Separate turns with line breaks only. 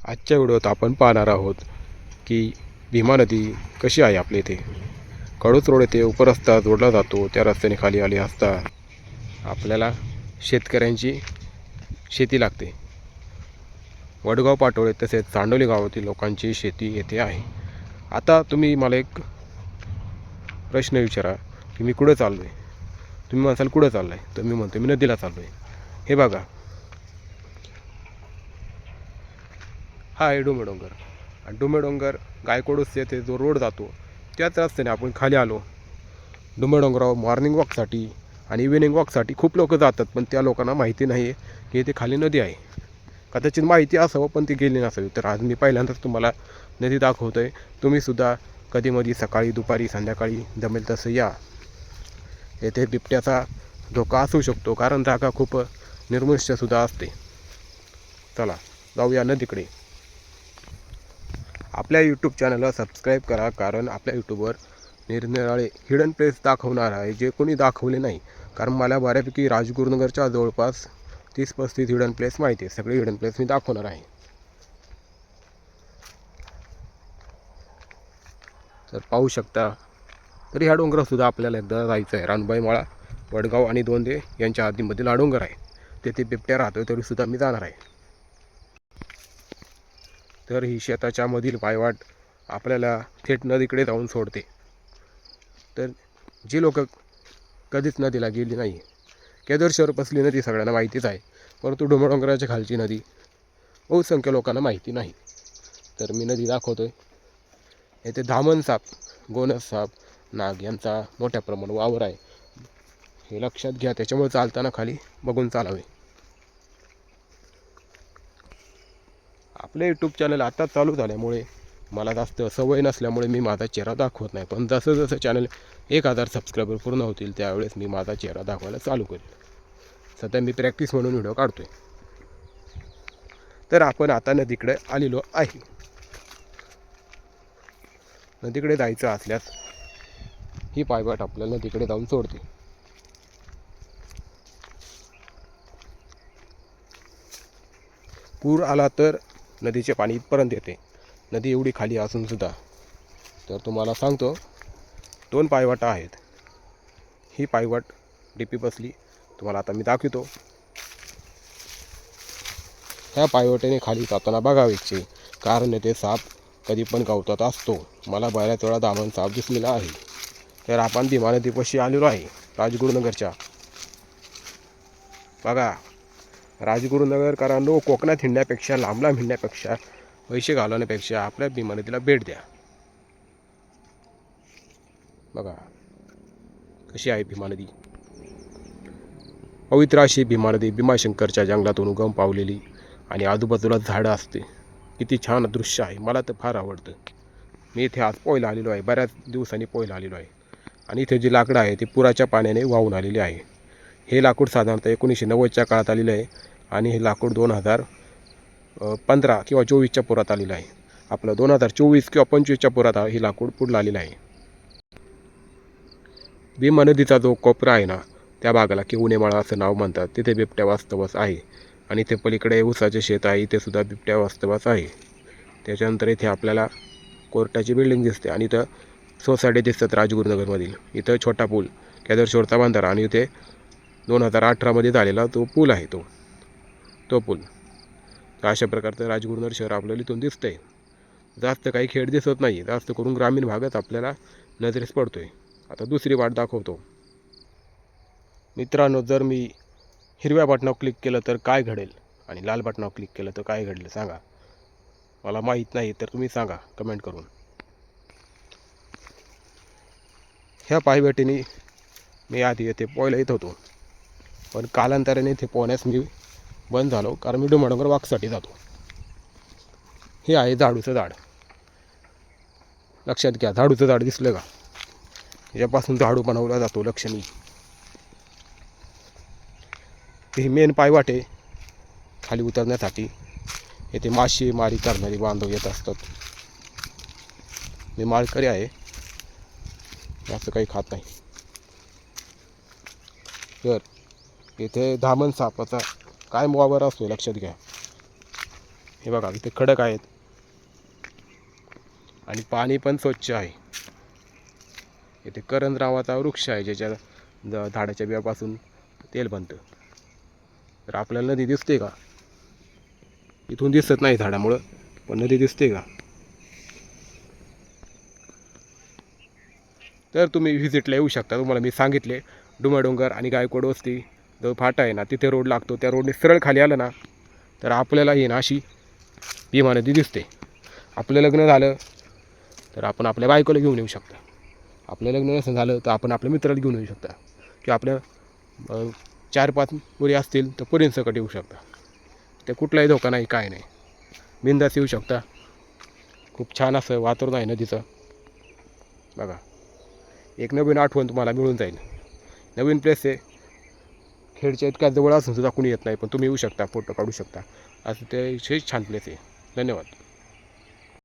आजच्या व्हिडिओत आपण पाहणार आहोत की भीमा नदी कशी आहे आपल्या इथे. कडूस रोड येथे उपरस्ता जोडला जातो, त्या रस्त्याने खाली आले असता आपल्याला शेतकऱ्यांची शेती लागते. वडगाव पाटोळे तसेच चांडोली गावातील लोकांची शेती येथे आहे. आता तुम्ही मला एक प्रश्न विचारा की मी कुठं चाललो आहे. तुम्ही म्हणसाल कुठं चाललं आहे, तर मी म्हणतो मी नदीला चाललो आहे. हे बघा, हा आहे डोंगर. आणि डोंगर गायकवाडूस येथे जो रोड जातो त्याच रस्त्याने आपण खाली आलो. डोंगरावर मॉर्निंग वॉकसाठी आणि इव्हिनिंग वॉकसाठी खूप लोक जातात, पण त्या लोकांना माहिती नाही आहे की इथे खाली नदी आहे. कदाचित माहिती असावं पण ती गेली नसावी. तर आज मी पहिल्यांदाच तुम्हाला नदी दाखवतो आहे. तुम्हीसुद्धा कधीमधी सकाळी दुपारी संध्याकाळी जमेल तसं या. येथे बिबट्याचा धोका असू शकतो, कारण जागा खूप निर्मनुष्यसुद्धा असते. चला जाऊया नदीकडे. आपल्या यूट्यूब चॅनलला सबस्क्राईब करा, कारण आपल्या यूट्यूबवर निरनिराळे हिडन प्लेस दाखवणार आहे जे कोणी दाखवले नाही. कारण मला बऱ्यापैकी राजगुरुनगरच्या जवळपास 30-35 हिडन प्लेस माहिती आहे. सगळे हिडन प्लेस मी दाखवणार आहे. तर पाहू शकता. तर ह्या डोंगरातसुद्धा आपल्याला एकदा जायचं आहे. रानबाई माळा, वडगाव आणि दोंदे यांच्या आधीमधील हा डोंगर आहे. तेथे बिबट्या राहतो, तरीसुद्धा मी जाणार आहे. तर ही शेताच्या मधील पायवाट आपल्याला थेट नदीकडे जाऊन सोडते. तर जी लोक कधीच नदीला गेली नाही, केदारेश्वर पसली नदी सगळ्यांना माहितीच आहे, परंतु डोंगराच्या खालची नदी बहुसंख्य लोकांना माहिती नाही. तर मी नदी दाखवतो आहे. येथे धामण साप, गोनस साप, नाग यांचा मोठ्या प्रमाणात वावर आहे. हे लक्षात घ्या, त्याच्यामुळे चालताना खाली बघून चालावे. आपले यूट्यूब चॅनल आता चालू झाल्यामुळे मला जास्त सवय नसल्यामुळे मी माझा चेहरा दाखवत नाही, पण जसं जसं चॅनल 1000 सबस्क्रायबर पूर्ण होतील त्यावेळेस मी माझा चेहरा दाखवायला चालू करेन. सध्या मी प्रॅक्टिस म्हणून व्हिडिओ काढतो आहे. तर आपण आता नदीकडे आलेलो आहे. नदीकडे जायचं असल्यास ही पायवाट आपल्याला नदीकडे जाऊन सोडते. पूर आला तर नदीचे पाणी इथपर्यंत येते. नदी एवढी खाली असूनसुद्धा. तर तुम्हाला सांगतो, 2 पायवाटा आहेत. ही पायवाट डीपी बसली तुम्हाला आता मी दाखवतो. ह्या पायवाटेने खाली जाताना बघायचे, कारण येथे साप कधी पण गवतात असतो. मला बऱ्याच वेळा दामण साप दिसलेला आहे. तर आपण भीमा नदीपाशी आलेलो आहे, राजगुरुनगरच्या. बघा, राजगुरुनगरकरांनो, कोकणात हिंडण्यापेक्षा, लांब लांब हिंडण्यापेक्षा, पैसे घालवण्यापेक्षा आपल्या भीमा नदीला भेट द्या. बघा कशी आहे भीमा नदी. पवित्र अशी भीमा नदी भीमाशंकरच्या जंगलातून उगम पावलेली आणि आजूबाजूला झाडं असते. किती छान दृश्य आहे, मला तर फार आवडतं. मी इथे आज पोहायला आलेलो आहे, बऱ्याच दिवसांनी पोहायला आलेलो आहे. आणि इथे जी लाकडं आहे ती पुराच्या पाण्याने वाहून आलेली आहे. हे लाकूड साधारणतः 1990च्या काळात आलेलं आहे आणि हे लाकूड 2015 किंवा 24च्या पुरात आलेलं आहे. आपलं 2024 किंवा 25च्या पुरात हे लाकूड पुढलं आलेलं आहे. भीमा नदीचा जो कोपरा आहे ना, त्या भागाला किवणेमाळा असं नाव म्हणतात. तिथे बिबट्या वास्तवास आहे. आणि इथे पलीकडे ऊसाचे शेत आहे, इथे सुद्धा बिबट्या वास्तवास आहे. त्याच्यानंतर इथे आपल्याला कोर्टाची बिल्डिंग दिसते आणि इथं सोसायटी दिसतात राजगुरुनगरमधील. इथं छोटा पूल, केदारेश्वरचा बांधारा, आणि इथे 2018मध्ये झालेला तो पूल आहे, तो पूल. तर अशा प्रकारचं राजगुरुनगर शहर आपल्याला इथून दिसतंय. जास्त काही खेळ दिसत नाही, जास्त करून ग्रामीण भागात आपल्याला नजरेस पडतोय. आता दुसरी वाट दाखवतो. मित्रांनो, जर मी हिरव्या बटनावर क्लिक केलं तर काय घडेल आणि लाल बटनावर क्लिक केलं तर काय घडलं सांगा. मला माहीत नाही, तर तुम्ही सांगा कमेंट करून. ह्या पायवाटेने मी आधी येथे पोहायला येत होतो, पण कालांतराने इथे पोहण्यास मी बंद झालो, कारण मी डोंगर वाकसाठी जातो. हे आहे झाडूचं झाड. लक्षात घ्या, झाडूचं झाड दिसलं का? याच्यापासून झाडू बनवला जातो लक्षणी. ही मेन पायवाटे खाली उतरण्यासाठी येथे मासेमारी करणारी बांधव येत असतात. मी माळकरी आहे, जास्त काही खात नाही. तर इथे धामण सापाचा काय वावर असतो लक्षात घ्या. हे बघा इथे खडक आहेत आणि पाणी पण स्वच्छ आहे. इथे करंज नावाचा वृक्ष आहे ज्याच्या झाडाच्या बियापासून तेल बनतं. तर आपल्याला नदी दिसते का? इथून दिसत नाही झाडामुळं, पण नदी दिसते का? तर तुम्ही व्हिजिटला येऊ शकता. तुम्हाला मी सांगितले डुमाडोंगर आणि गायकवाड वस्ती जो फाटा आहे ना तिथे रोड लागतो. त्या रोडने सरळ खाली आलं ना तर आपल्याला ही ना अशी भीमा नदी दिसते. आपलं लग्न झालं तर आपण आपल्या बायकोला घेऊन येऊ शकता. आपलं लग्न नसं झालं तर आपण आपल्या मित्राला घेऊन येऊ शकता किंवा आपल्या 4-5 मुली असतील तर पुरींसकट येऊ शकता. ते कुठलाही धोका नाही, काय नाही, बिनधास्त येऊ शकता. खूप छान असं वातावरण आहे नदीचं बघा. एक नवीन आठवण तुम्हाला मिळून जाईल. नवीन प्लेस आहे, खेडच्या इतक्या जवळ असून सुद्धा कुणी येत नाही, पण तुम्ही येऊ शकता, फोटो काढू शकता. असं ते छान प्लेस आहे. धन्यवाद.